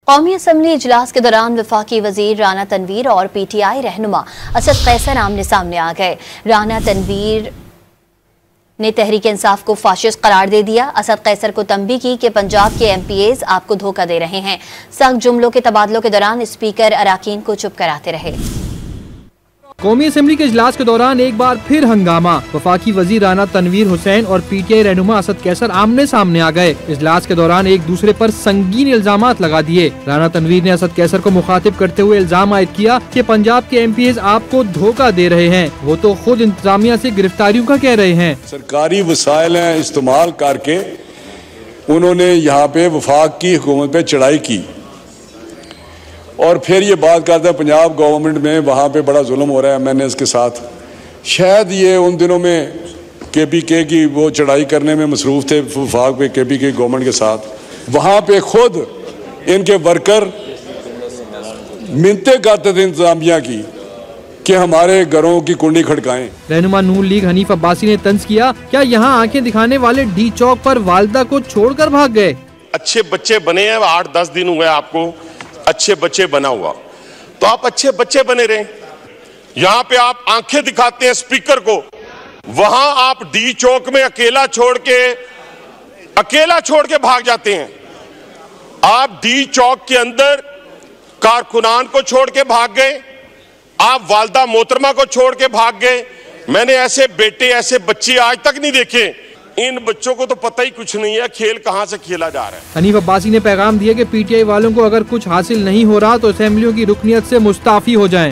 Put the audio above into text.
कौमी असम्बली इजलास के दौरान वफाकी वजीर राना तनवीर और PTI रहनुमा असद कैसर आमने सामने आ गए। राना तनवीर ने तहरीक इंसाफ को फाशिस्ट करार दे दिया। असद कैसर को तंबीह की कि पंजाब के MPAs आपको धोखा दे रहे हैं। सख्त जुमलों के तबादलों के दौरान स्पीकर अराकीन को चुप कराते रहे। कौमी असम्बली के इजलास के दौरान एक बार फिर हंगामा। वफाकी वजीर राना तनवीर हुसैन और PTI रहनुमा असद कैसर आमने सामने आ गए। इजलास के दौरान एक दूसरे पर संगीन इल्जामात लगा दिए। राना तनवीर ने असद कैसर को मुखातिब करते हुए इल्जाम आयद किया कि पंजाब के MPAs आपको धोखा दे रहे हैं। वो तो खुद इंतजामिया से गिरफ्तारियों का कह रहे हैं। सरकारी वसाइल इस्तेमाल करके उन्होंने यहाँ पे वफाक की हुकूमत पे चढ़ाई की और फिर ये बात करते हैं पंजाब गवर्नमेंट में वहाँ पे बड़ा जुल्म हो रहा है MNAs के साथ। शायद ये उन दिनों में KPK की वो चढ़ाई करने में मसरूफ़ थे वफाक पे KPK गवर्नमेंट के साथ। वहाँ पे खुद इनके वर्कर मिन्नतें करते थे इंतजामिया की कि हमारे घरों की कुंडी खड़काएं। रहनुमा नून लीग हनीफ अब्बासी ने तंज किया, क्या यहाँ आंखें दिखाने वाले D चौक पर वालदा को छोड़कर भाग गए? अच्छे बच्चे बने हैं, 8-10 दिन हुए आपको अच्छे बच्चे बना हुआ, तो आप अच्छे बच्चे बने रहे। यहाँ पे आप आंखें दिखाते हैं स्पीकर को, वहां आप D चौक में अकेला छोड़ के भाग जाते हैं। आप D चौक के अंदर कारकुनान को छोड़ के भाग गए, आप वालदा मोहतरमा को छोड़ के भाग गए। मैंने ऐसे बेटे ऐसे बच्चे आज तक नहीं देखे। इन बच्चों को तो पता ही कुछ नहीं है खेल कहां से खेला जा रहा है। हनीफ अब्बासी ने पैगाम दिया कि PTI वालों को अगर कुछ हासिल नहीं हो रहा तो असेंबलियों की रुकनियत से मुस्ताफी हो जाएं।